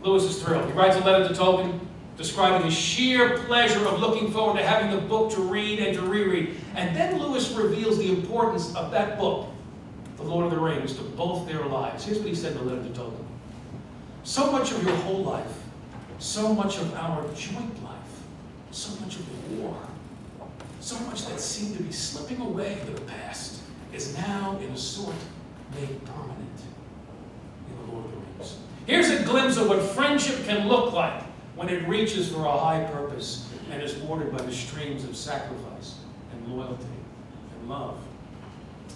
Lewis is thrilled. He writes a letter to Tolkien describing the sheer pleasure of looking forward to having the book to read and to reread. And then Lewis reveals the importance of that book, The Lord of the Rings, to both their lives. Here's what he said in the letter to Tolkien. So much of your whole life, so much of our joint life, so much of the war, so much that seemed to be slipping away to the past is now, in a sort, made permanent in The Lord of the Rings. Here's a glimpse of what friendship can look like when it reaches for a high purpose and is watered by the streams of sacrifice and loyalty and love.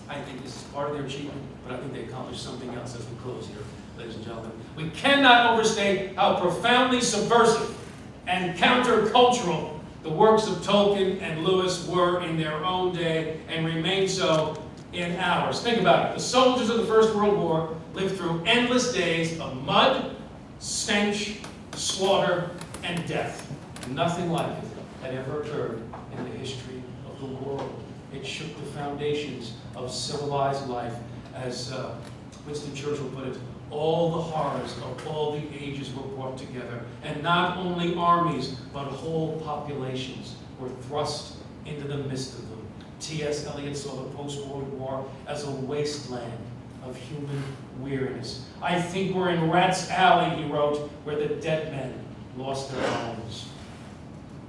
I think this is part of their achievement, but I think they accomplished something else as we close here, ladies and gentlemen. We cannot overstate how profoundly subversive and countercultural the works of Tolkien and Lewis were in their own day and remain so in ours. Think about it. The soldiers of the First World War lived through endless days of mud, stench, slaughter, and death. Nothing like it had ever occurred in the history of the world. It shook the foundations of civilized life. As Winston Churchill put it, all the horrors of all the ages were brought together. And not only armies, but whole populations were thrust into the midst of them. T.S. Eliot saw the post-World War as a wasteland of human weariness. I think we're in Rat's Alley, he wrote, where the dead men lost their homes.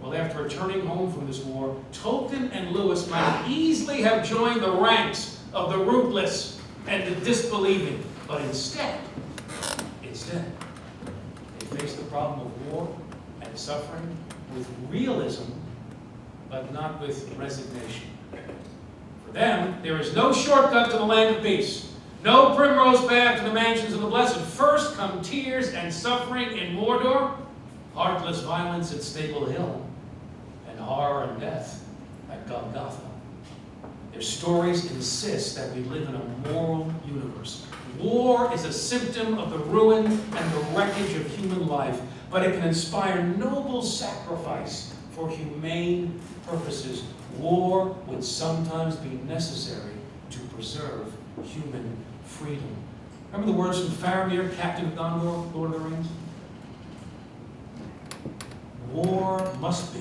Well, after returning home from this war, Tolkien and Lewis might easily have joined the ranks of the rootless and the disbelieving, but instead, they faced the problem of war and suffering with realism, but not with resignation. For them, there is no shortcut to the land of peace. No primrose path to the mansions of the blessed. First come tears and suffering in Mordor, heartless violence at Stable Hill, and horror and death at Golgotha. Their stories insist that we live in a moral universe. War is a symptom of the ruin and the wreckage of human life, but it can inspire noble sacrifice for humane purposes. War would sometimes be necessary to preserve human freedom. Remember the words from Faramir, Captain of Gondor, Lord of the Rings? War must be,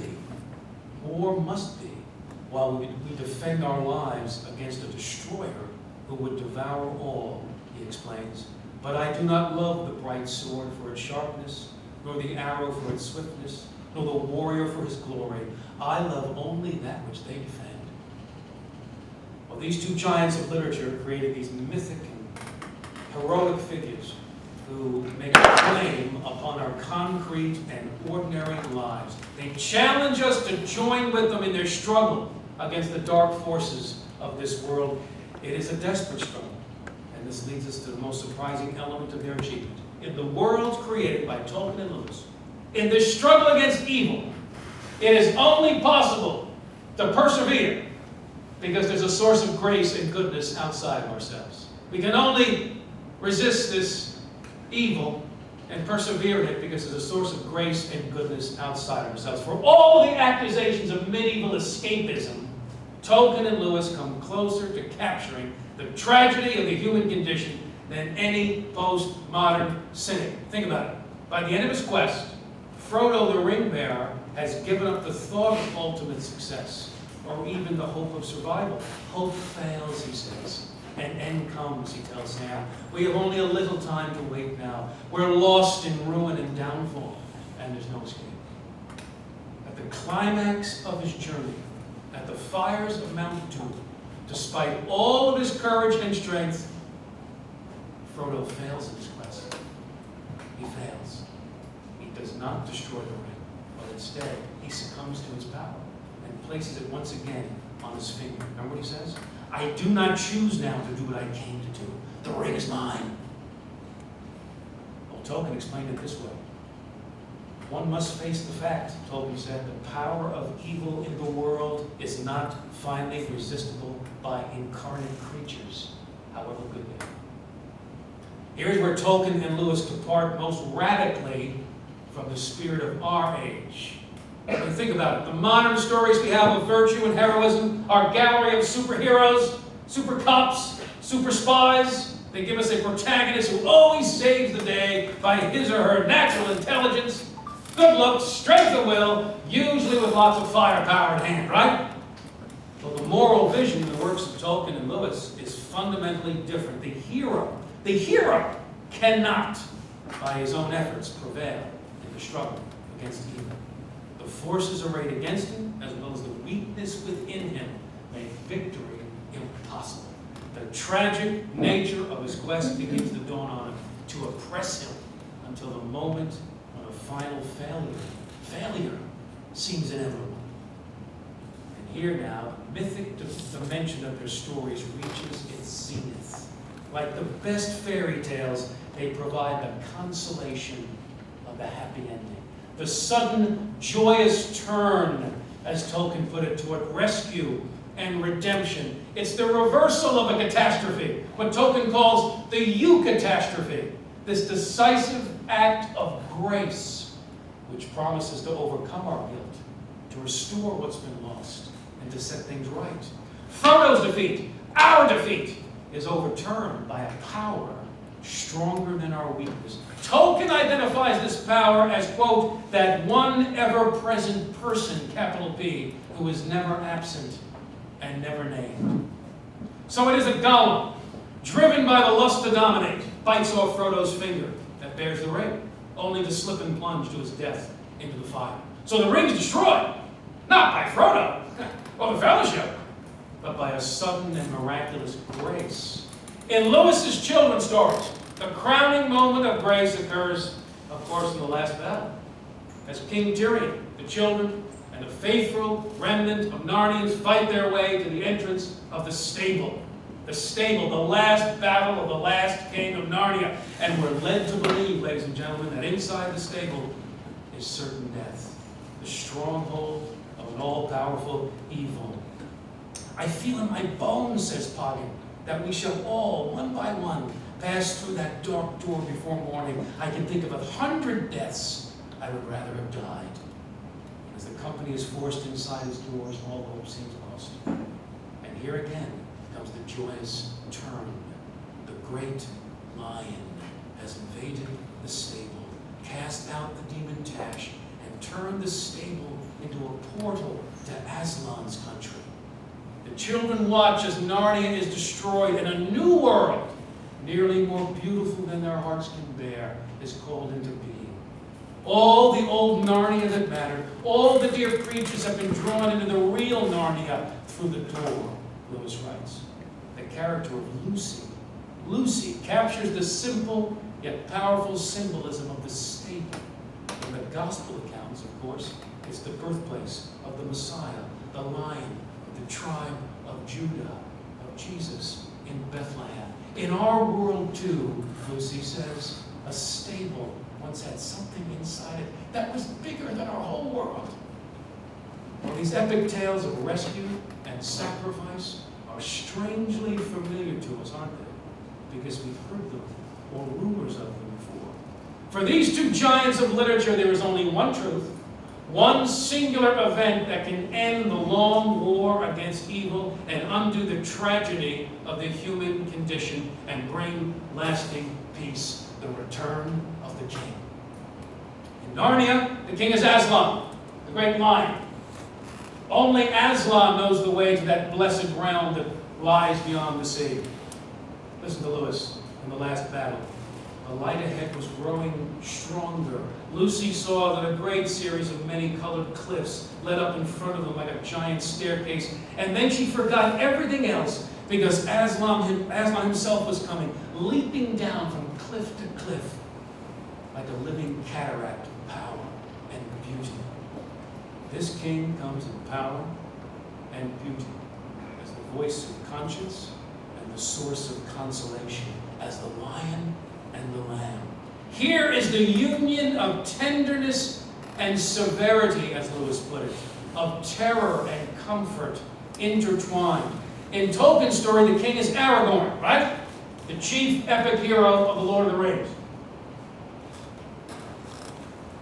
while we defend our lives against a destroyer who would devour all, he explains. But I do not love the bright sword for its sharpness, nor the arrow for its swiftness, nor the warrior for his glory. I love only that which they defend. Well, these two giants of literature created these mythic and heroic figures who make a claim upon our concrete and ordinary lives. They challenge us to join with them in their struggle against the dark forces of this world. It is a desperate struggle, and this leads us to the most surprising element of their achievement. In the world created by Tolkien and Lewis, in this struggle against evil, it is only possible to persevere because there's a source of grace and goodness outside of ourselves. We can only resist this evil and persevere in it because there's a source of grace and goodness outside of ourselves. For all the accusations of medieval escapism, Tolkien and Lewis come closer to capturing the tragedy of the human condition than any postmodern cynic. Think about it. By the end of his quest, Frodo the Ring-Bearer has given up the thought of ultimate success, or even the hope of survival. Hope fails, he says. An end comes, he tells Sam. We have only a little time to wait now. We're lost in ruin and downfall, and there's no escape. At the climax of his journey, at the fires of Mount Doom, despite all of his courage and strength, Frodo fails in his quest. He fails. He does not destroy the ring, but instead he succumbs to its power and places it once again on his finger. Remember what he says? I do not choose now to do what I came to do. The ring is mine. Well, Tolkien explained it this way. One must face the fact, Tolkien said, the power of evil in the world is not finally resistible by incarnate creatures, however good they are. Here's where Tolkien and Lewis depart most radically from the spirit of our age. I mean, think about it. The modern stories we have of virtue and heroism, our gallery of superheroes, super cops, super spies, They give us a protagonist who always saves the day by his or her natural intelligence, good looks, strength of will, usually with lots of firepower at hand, right? Well, the moral vision in the works of Tolkien and Lewis is fundamentally different. The hero cannot, by his own efforts, prevail in the struggle against evil. The forces arrayed against him, as well as the weakness within him, make victory impossible. The tragic nature of his quest begins to dawn on him, to oppress him until the moment when a final failure seems inevitable. And here now, the mythic dimension of their stories reaches its zenith. Like the best fairy tales, they provide the consolation of the happy ending. The sudden, joyous turn, as Tolkien put it, toward rescue and redemption. It's the reversal of a catastrophe, what Tolkien calls the eucatastrophe, this decisive act of grace, which promises to overcome our guilt, to restore what's been lost, and to set things right. Frodo's defeat, our defeat, is overturned by a power stronger than our weakness. Tolkien identifies this power as, quote, that one ever-present person, capital P, who is never absent and never named. So it is a Gollum, driven by the lust to dominate, bites off Frodo's finger that bears the ring, only to slip and plunge to his death into the fire. So the ring is destroyed, not by Frodo or the Fellowship, but by a sudden and miraculous grace. In Lewis's children's stories, the crowning moment of grace occurs, of course, in the last battle. As King Tyrion, the children, and the faithful remnant of Narnians fight their way to the entrance of the stable. The stable, the last battle of the last king of Narnia. And we're led to believe, ladies and gentlemen, that inside the stable is certain death, the stronghold of an all-powerful evil. I feel in my bones, says Poggin, that we shall all, one by one, pass through that dark door before morning. I can think of 100 deaths I would rather have died. As the company is forced inside his doors, all hope seems lost. And here again comes the joyous turn. The great lion has invaded the stable, cast out the demon Tash, and turned the stable into a portal to Aslan's country. The children watch as Narnia is destroyed and a new world, nearly more beautiful than their hearts can bear, is called into being. All the old Narnia that mattered, all the dear creatures have been drawn into the real Narnia through the door, Lewis writes. The character of Lucy. Lucy captures the simple yet powerful symbolism of the stable. In the gospel accounts, of course, it's the birthplace of the Messiah, the Lion of the tribe of Judah, of Jesus in Bethlehem. In our world, too, Lucy says, a stable once had something inside it that was bigger than our whole world. Well, these epic tales of rescue and sacrifice are strangely familiar to us, aren't they? Because we've heard them or rumors of them before. For these two giants of literature, there is only one truth, one singular event that can end the long war against evil and undo the tragedy of the human condition and bring lasting peace, the return of the king. In Narnia, the king is Aslan, the great lion. Only Aslan knows the way to that blessed realm that lies beyond the sea. Listen to Lewis in the last battle. The light ahead was growing stronger. Lucy saw that a great series of many-colored cliffs led up in front of them like a giant staircase. And then she forgot everything else because Aslan himself was coming, leaping down from cliff to cliff like a living cataract of power and beauty. This king comes in power and beauty as the voice of conscience and the source of consolation, as the lion and the lamb. Here is the union of tenderness and severity, as Lewis put it, of terror and comfort intertwined. In Tolkien's story, the king is Aragorn, right? The chief epic hero of the Lord of the Rings.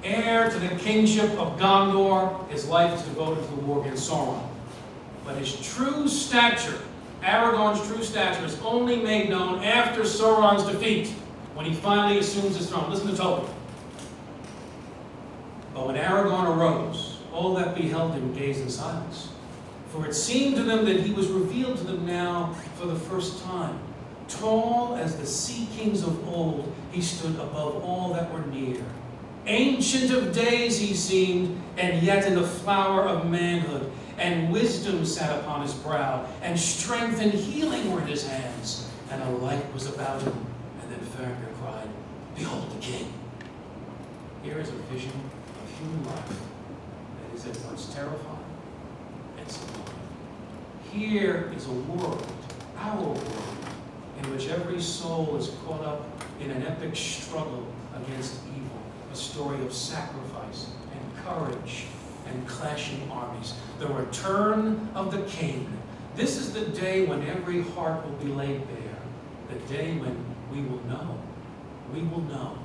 Heir to the kingship of Gondor, his life is devoted to the war against Sauron. But his true stature Aragorn's true stature is only made known after Sauron's defeat, when he finally assumes his throne. Listen to Tolkien. But when Aragorn arose, all that beheld him gazed in silence. For it seemed to them that he was revealed to them now for the first time. Tall as the sea kings of old, he stood above all that were near. Ancient of days he seemed, and yet in the flower of manhood, and wisdom sat upon his brow, and strength and healing were in his hands, and a light was about him. And then Faramir cried, "Behold the king!" Here is a vision of human life that is at once terrifying and sublime. Here is a world, our world, in which every soul is caught up in an epic struggle against evil, a story of sacrifice and courage and clashing armies. The return of the king. This is the day when every heart will be laid bare, the day when we will know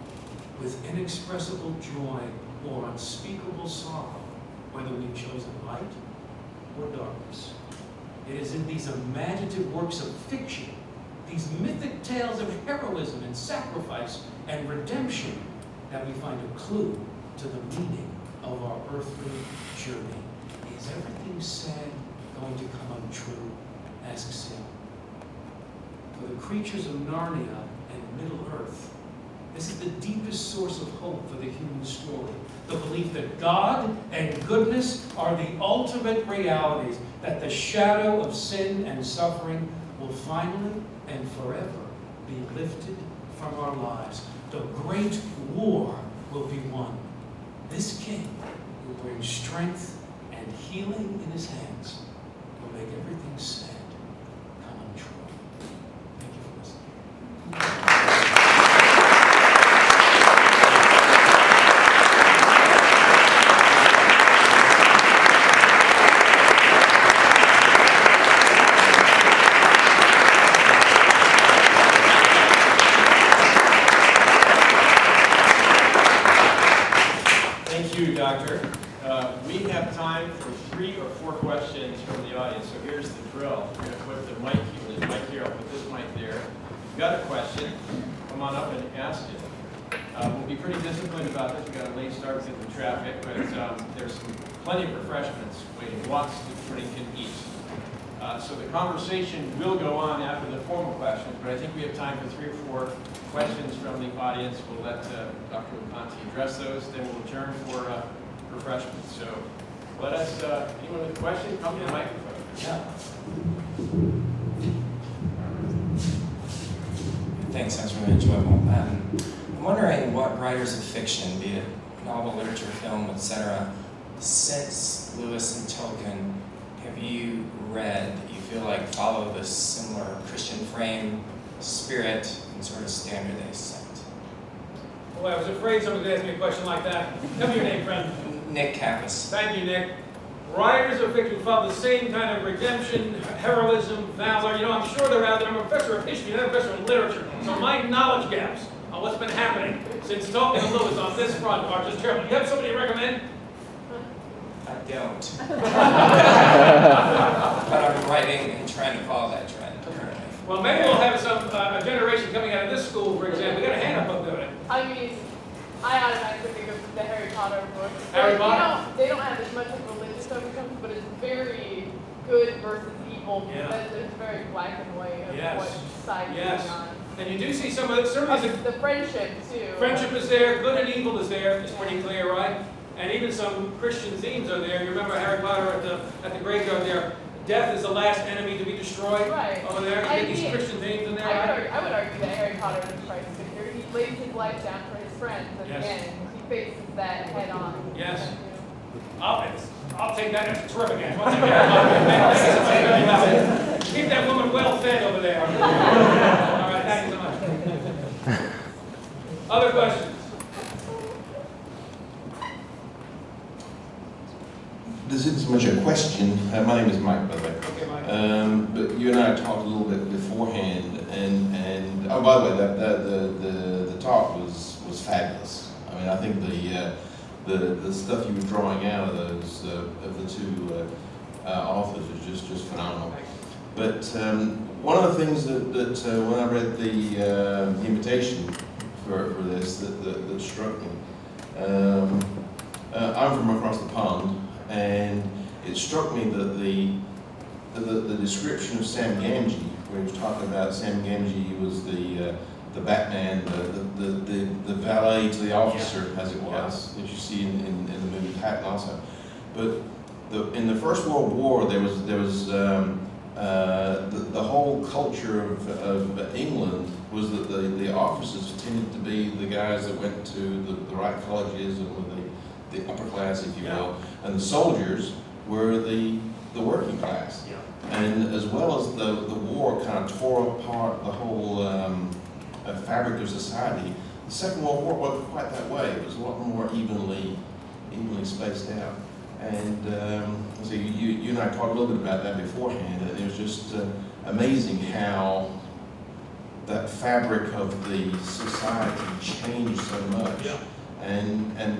with inexpressible joy or unspeakable sorrow whether we've chosen light or darkness. It is in these imaginative works of fiction, these mythic tales of heroism and sacrifice and redemption, that we find a clue to the meaning of our earthly journey. Is everything said going to come untrue? Asks him. For the creatures of Narnia and Middle-earth, this is the deepest source of hope for the human story. The belief that God and goodness are the ultimate realities, that the shadow of sin and suffering will finally and forever be lifted from our lives. The great war will be won. This king will bring strength and healing in his hands, will make everything said come untrue. Thank you for listening. Doctor. We have time for 3 or 4 questions from the audience, so here's the drill. We're going to put the mic here, there's a mic here, I'll put this mic there. If you've got a question, come on up and ask it. We'll be pretty disciplined about this. We've got a late start because of the traffic, but there's plenty of refreshments waiting, lots to drink and eat. So the conversation will go on after the formal questions, but I think we have time for 3 or 4 questions from the audience. We'll let Dr. Loconte address those, then we'll adjourn for refreshments. So let us, anyone with a question, come to the microphone. Yeah. Thanks, that was really enjoyable. I'm wondering what writers of fiction, be it novel, literature, film, etc., since Lewis and Tolkien, have you read that you feel like follow this similar Christian frame, spirit, and sort of standard they set? Well, I was afraid someone would ask me a question like that. Tell me your name, friend. Nick Kappas. Thank you, Nick. Writers of fiction follow the same kind of redemption, heroism, valor. You know, I'm sure they're out there. I'm a professor of history and I'm a professor of literature. So my knowledge gaps on what's been happening since Tolkien and Lewis on this front are just terrible. You have somebody to recommend? I don't. But I'm writing and trying to follow that trend currently. Well, maybe we'll have some a generation coming out of this school, for example. We got a hand up there. I mean, I automatically think of the Harry Potter books. Harry Potter? They don't have as much of religious overtones, but it's very good versus evil. Yeah. Because it's very black and white of Yes. what side Yes. you're on. And you do see some of it. Certainly, The friendship too. friendship is there. Good and evil is there. It's pretty clear, right? And even some Christian themes are there. You remember Harry Potter at the graveyard there. Death is the last enemy to be destroyed. Right. Over there. You get these Christian themes in there, right? I would argue that Harry Potter is a Christ figure. He lays his life down for his friends at Yes. the end. He faces that head on. Yes. You know. I'll take that. That's a terrific answer. I'll take that. Keep that woman well fed over there. All right, thank you so much. Other questions? This isn't so much a question. My name is Mike, by the way. Okay, Mike. But you and I talked a little bit beforehand, and oh, by the way, the talk was fabulous. I mean, I think the stuff you were drawing out of those of the two authors is just phenomenal. But one of the things that when I read the invitation for this that struck me, I'm from across the pond, and it struck me that the description of Sam Gamgee, where he was talking about Sam Gamgee was the Batman, the valet to the officer, as it was, that you see in the movie Patton also. But in the First World War, there was the whole culture of England was that the officers tended to be the guys that went to the right colleges and were the upper class, if you will, and the soldiers were the working class. Yeah. And as well as the war kind of tore apart the whole fabric of society, the Second World War wasn't quite that way. It was a lot more evenly spaced out. And so you and I talked a little bit about that beforehand, and it was just amazing how that fabric of the society changed so much. Yeah.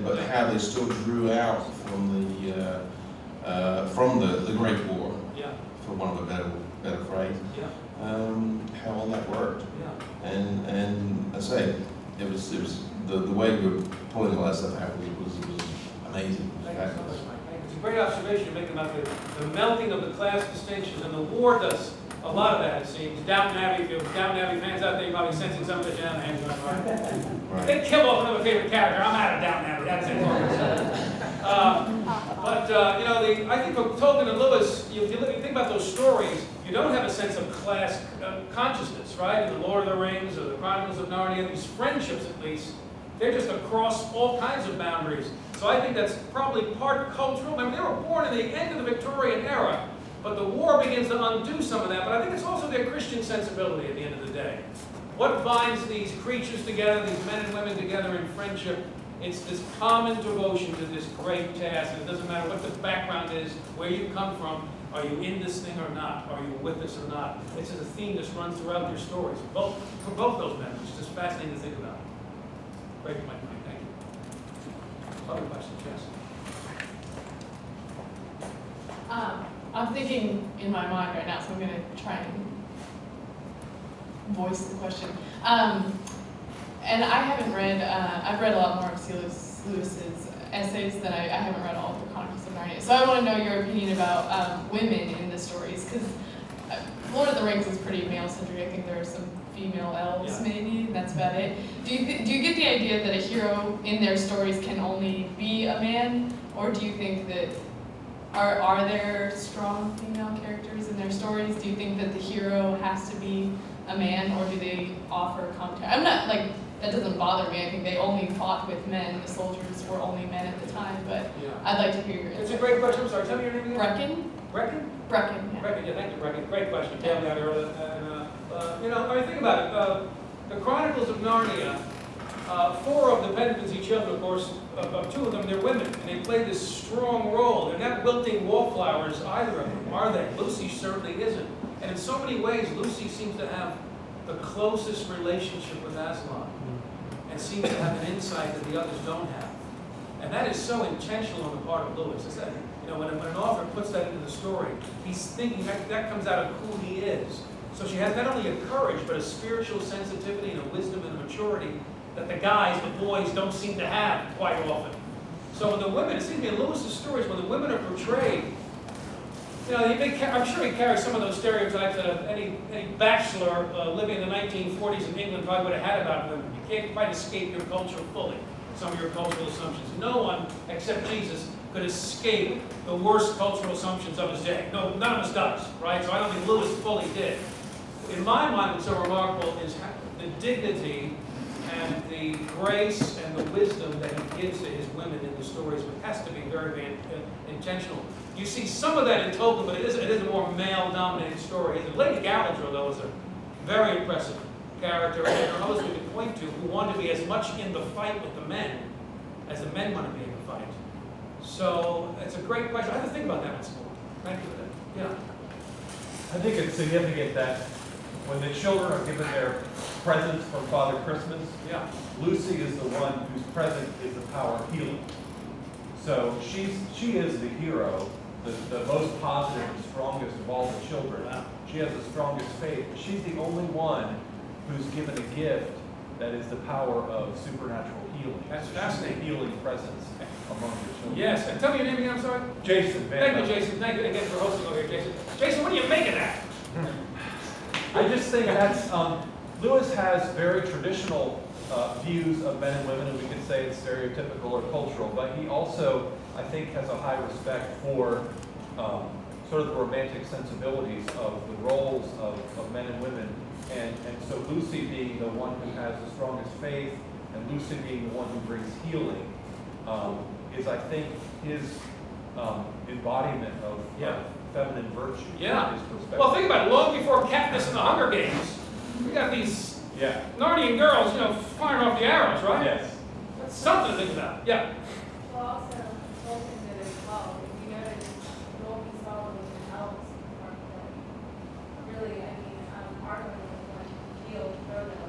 But how they still drew out from the Great War, Yeah. for one of a better phrase, Yeah. how all that worked. Yeah. And I say, it was the way we were pulling all that stuff out was amazing. Thank you so much, Mike. It's a great observation you're making about the melting of the class distinctions, and the war does a lot of that, it seems. Downton Abbey, if you have Downton Abbey fans out there, you're probably sensing some of it down the hands Right. They kill off another favorite character. I'm out of Downton Abbey. That's it. I think for Tolkien and Lewis, if you think about those stories, you don't have a sense of class consciousness, right? In the Lord of the Rings or the Chronicles of Narnia, these friendships at least, they're just across all kinds of boundaries. So I think that's probably part cultural. I mean, they were born in the end of the Victorian era, but the war begins to undo some of that. But I think it's also their Christian sensibility at the end of the day. What binds these creatures together, these men and women together in friendship? It's this common devotion to this great task. And it doesn't matter what the background is, where you come from. Are you in this thing or not? Are you with us or not? It's a theme that runs throughout their stories, for both those men. It's just fascinating to think about. Great point, Mike. Thank you. Other questions? Yes. I'm thinking in my mind right now, so I'm going to try and voice the question. And I haven't read, I've read a lot more of C.S. Lewis's essays than I haven't read all of the Chronicles of Narnia. So I want to know your opinion about women in the stories, because Lord of the Rings is pretty male-centric. I think there are some female elves, maybe, and that's about it. Do you get the idea that a hero in their stories can only be a man, or do you think that are there strong female characters in their stories? Do you think that the hero has to be a man, or do they offer contact? I'm not like, that doesn't bother me. I think they only fought with men. The soldiers were only men at the time, but I'd like to hear your It's a great question. I'm sorry, tell me your name again. Brecken? Brecken? Brecken, yeah. Brecken, yeah, thank you, Brecken. Great question. Tell me out earlier. I mean, think about it. The Chronicles of Narnia, 4 of the Benedictine children, of course, of 2 of them, they're women, and they play this strong role. They're not wilting wallflowers, either of them, are they? Lucy certainly isn't. And in so many ways, Lucy seems to have the closest relationship with Aslan, and seems to have an insight that the others don't have. And that is so intentional on the part of Lewis. It's that, when an author puts that into the story, he's thinking that comes out of who he is. So she has not only a courage, but a spiritual sensitivity and a wisdom and a maturity that the guys, the boys, don't seem to have quite often. So when the women, it seems to me in Lewis's stories, when the women are portrayed, I'm sure he carries some of those stereotypes that any bachelor living in the 1940s in England probably would have had about women. You can't quite escape your culture fully, some of your cultural assumptions. No one, except Jesus, could escape the worst cultural assumptions of his day. No, none of us does, right? So I don't think Lewis fully did. In my mind, what's so remarkable is the dignity and the grace and the wisdom that he gives to his women in the stories, which has to be very, very intentional. You see some of that in Tolkien, but it is a more male-dominated story. Lady Galadriel, though, is a very impressive character, and there are others we can point to who want to be as much in the fight with the men as the men want to be in the fight. So it's a great question. I have to think about that once more. Thank you for that. Yeah. I think it's significant that when the children are given their presents from Father Christmas, Lucy is the one whose present is the power of healing. So she is the hero, the most positive and strongest of all the children. she has the strongest faith. She's the only one who's given a gift that is the power of supernatural healing. That's She's fascinating. a healing presence among your children. Yes, and tell me your name again, I'm sorry. Jason Van Thank you, Dyke. Jason. Thank you again for hosting over here, Jason. Jason, what do you make of that? I just think that's, Lewis has very traditional views of men and women, and we could say it's stereotypical or cultural, but he also, I think, has a high respect for sort of the romantic sensibilities of the roles of men and women. And so Lucy being the one who has the strongest faith, and Lucy being the one who brings healing, is, I think, his embodiment of feminine virtue. Yeah. His perspective. Well, think about it. Long before Katniss and the Hunger Games, we got these Narnian girls, firing off the arrows, right? Yes. That's something to think about. Yeah. Well, also, Tolkien did as well. If you notice, what we saw was an elves part that really, Arwen was the one who healed Frodo.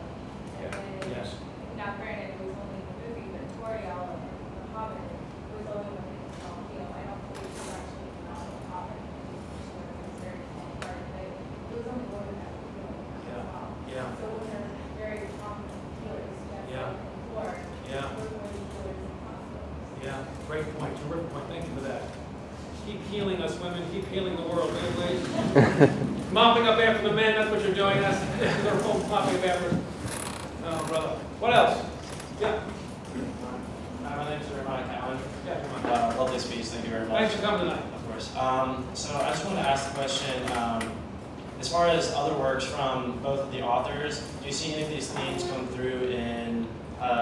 And then, Yes. now granted, it was only in the movie, but Toriel and the Hobbit, it was only when they saw heal. I don't believe she was actually not a Hobbit. She was a very small part of it. It was only one that could heal as well. Yeah. So when they're very prominent healers, Yeah. Lord, Yeah. we're going to healers in hospitals. Yeah. Great point. Terrific point. Thank you for that. Keep healing us women. Keep healing the world. Anyways. Mopping up after the men. That's what you're doing. That's their whole mopping up after. Oh, brother. What else? Yeah. My name is Jeremiah Cowan. Yeah. Come on. Lovely speech, thank you very much. Thanks for coming tonight. Of course. So I just wanted to ask the question, as far as other works from both of the authors, do you see any of these themes come through in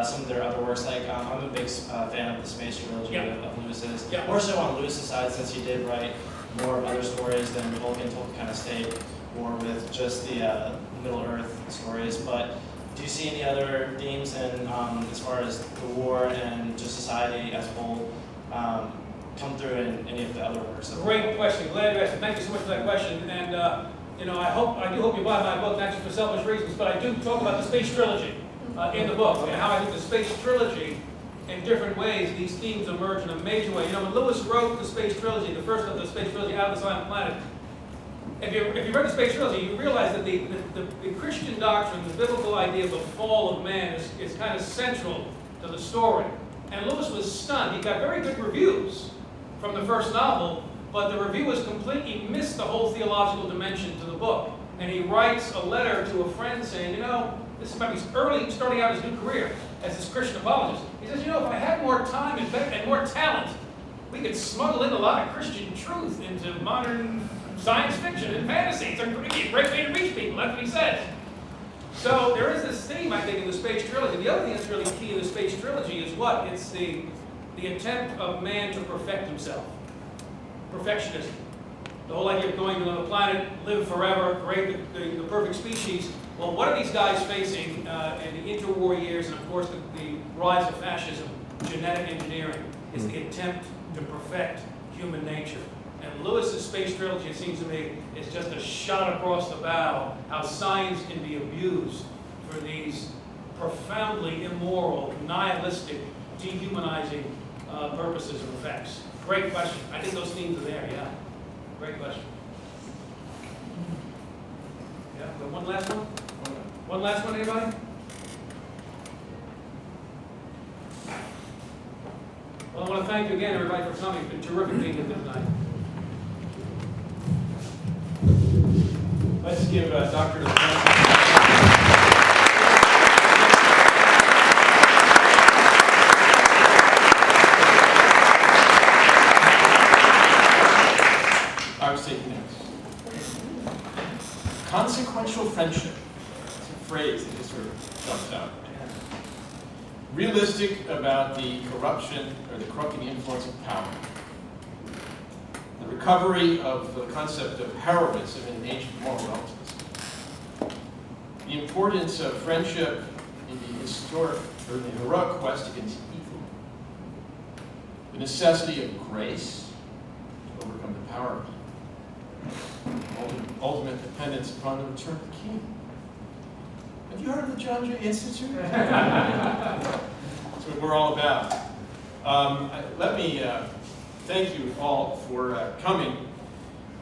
some of their other works? Like, I'm a big fan of the Space Trilogy of Lewis's. Yeah. More so on Lewis's side, since he did write more of other stories than Tolkien kind of stayed more with just the Middle-earth stories. But do you see any other themes in, as far as the war and just society as a whole come through in any of the other works? Great question. Glad you asked it. Thank you so much for that question. And I do hope you buy my book, not just for selfish reasons, but I do talk about the Space Trilogy in the book, and how I think the Space Trilogy, in different ways, these themes emerge in a major way. When Lewis wrote the Space Trilogy, the first of the Space Trilogy, Out of the Silent Planet, if you read the Space Trilogy, you realize that the Christian doctrine, the biblical idea of the fall of man is kind of central to the story. And Lewis was stunned. He got very good reviews from the first novel, but the reviewers completely missed the whole theological dimension to the book. And he writes a letter to a friend saying, this is maybe early, starting out his new career as this Christian apologist. He says, if I had more time and more talent, we could smuggle in a lot of Christian truth into modern science fiction and fantasy. It's a great way to reach people. That's what he says. So there is this theme, I think, in the Space Trilogy. The other thing that's really key in the Space Trilogy is what? It's the attempt of man to perfect himself. Perfectionism. The whole idea of going to another planet, live forever, create the perfect species. Well, what are these guys facing in the interwar years, and of course the rise of fascism, genetic engineering, is the attempt to perfect human nature. And Lewis's Space Trilogy, it seems to me, is just a shot across the bow how science can be abused for these profoundly immoral, nihilistic, dehumanizing purposes and effects. Great question. I think those themes are there, yeah. Great question. Yeah, but one last one? One last one, anybody? Well, I want to thank you again, everybody, for coming. It's been terrific being here tonight. Let's give Dr. I was taking notes. Consequential friendship. It's a phrase that just sort of jumps out. Realistic about the corruption or the corrupting influence of power. The recovery of the concept of heroism in an age of moral relativism. The importance of friendship in the heroic quest against evil. The necessity of grace to overcome the power of evil. Ultimate dependence upon the return of the king. Have you heard of the John Jay Institute? That's what we're all about. Let me thank you all for coming.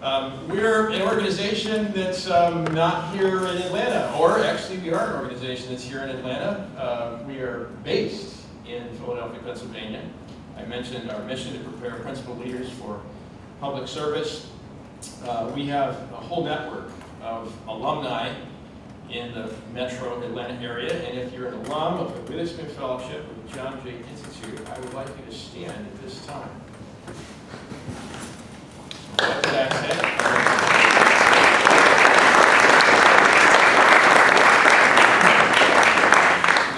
We're an organization that's not here in Atlanta, or actually we are an organization that's here in Atlanta. We are based in Philadelphia, Pennsylvania. I mentioned our mission to prepare principal leaders for public service. We have a whole network of alumni in the metro Atlanta area, and if you're an alum of the Witherspoon Fellowship of the John Jay Institute, I would like you to stand at this time. What did I say?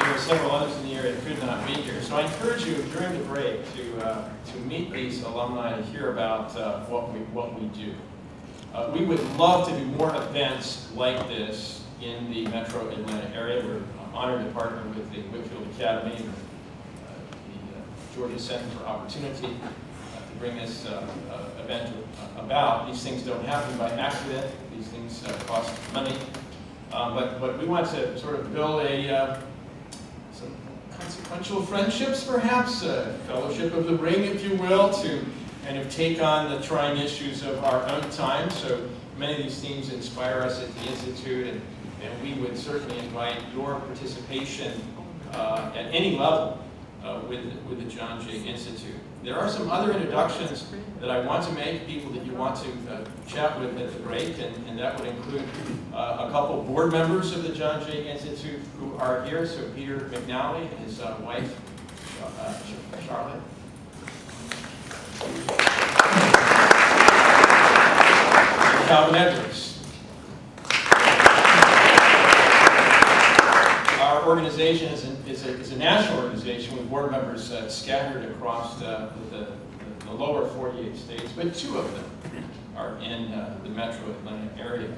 There are several others in the area that could not be here, so I encourage you during the break to meet these alumni, to hear about what we do. We would love to do more events like this in the metro Atlanta area. We're honored to partner with the Whitfield Academy and the Georgia Center for Opportunity to bring this event about. These things don't happen by accident. These things cost money. But we want to sort of build some consequential friendships, perhaps, a fellowship of the ring, if you will, to kind of take on the trying issues of our own time. So many of these themes inspire us at the Institute, and we would certainly invite your participation at any level with the John Jay Institute. There are some other introductions that I want to make, people that you want to chat with at the break, and that would include a couple board members of the John Jay Institute who are here. So Peter McNally and his wife, Charlotte. Calvin Edwards. Our organization is a national organization with board members scattered across the lower 48 states, but 2 of them are in the metro Atlanta area.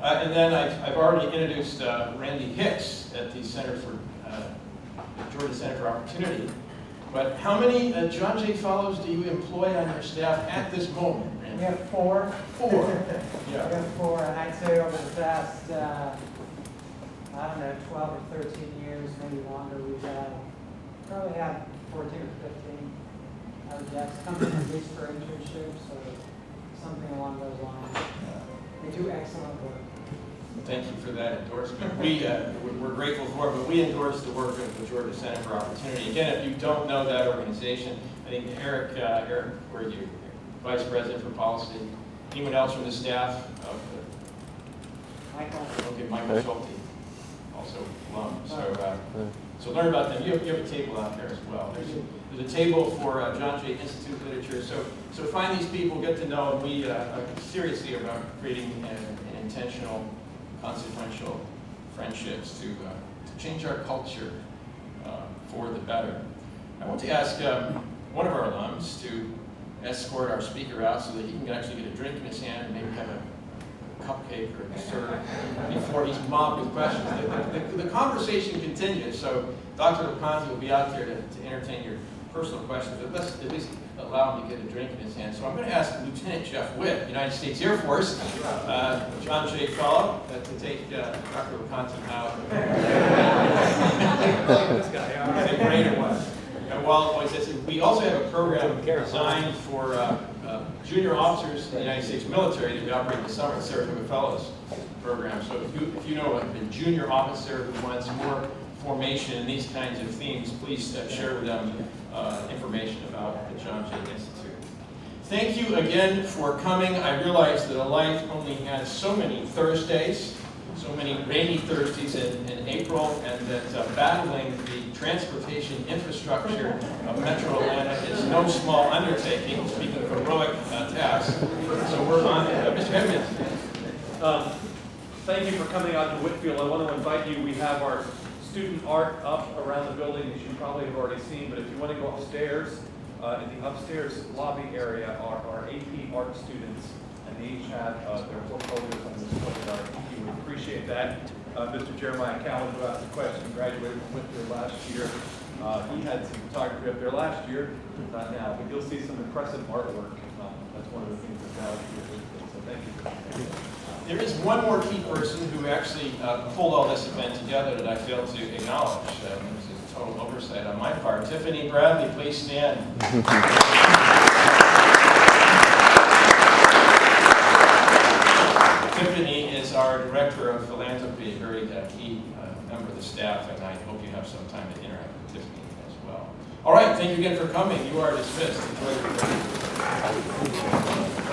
And then I've already introduced Randy Hicks at the Center for Georgia Center for Opportunity. But how many John Jay Fellows do you employ on your staff at this moment, Randy? We have 4. 4. Yeah. We have 4, and I'd say over the past, 12 or 13 years, maybe longer, we've probably had 14 or 15, I would guess, coming at least for internships or something along those lines. They do excellent work. Thank you for that endorsement. We're grateful for it, but we endorse the work of the Georgia Center for Opportunity. Again, if you don't know that organization, I think Eric, where are you? Vice President for Policy. Anyone else from the staff? Michael. Okay, Michael Schulte, also alum. So learn about them. You have a table out there as well. There's a table for John Jay Institute literature. So find these people, get to know them. We are seriously about creating an intentional, consequential friendships to change our culture for the better. I want to ask one of our alums to escort our speaker out so that he can actually get a drink in his hand and maybe have a cupcake or a dessert before he's mobbed with questions. The conversation continues, so Dr. Loconte will be out there to entertain your personal questions, but let's at least allow him to get a drink in his hand. So I'm going to ask Lieutenant Jeff Witt, United States Air Force, John Jay Fellow, to take Dr. Loconte out. This guy, a great one. Well, we also have a program designed for junior officers in the United States military that we operate in the summer, the Saratoga Fellows program. So if you know a junior officer who wants more formation in these kinds of themes, please share with them information about the John Jay Institute. Thank you again for coming. I realize that a life only has so many Thursdays, so many rainy Thursdays in April, and that battling the transportation infrastructure of Metro Atlanta is no small undertaking, speaking of heroic tasks. So we're on Mr. Edmonds. Thank you for coming out to Whitfield. I want to invite you. We have our student art up around the building, as you probably have already seen, but if you want to go upstairs, in the upstairs lobby area are our AP art students, and they each have their portfolios on display. We would appreciate that. Mr. Jeremiah Cowan, who asked the question, graduated from Whitfield last year. He had some photography up there last year, not now, but you'll see some impressive artwork. That's one of the things that's now here at Whitfield, so thank you. There is one more key person who actually pulled all this event together that I failed to acknowledge. It was a total oversight on my part. Tiffany Bradley, please stand. key member of the staff, and I hope you have some time to interact with Tiffany as well. All right, thank you again for coming. You are dismissed. Enjoy the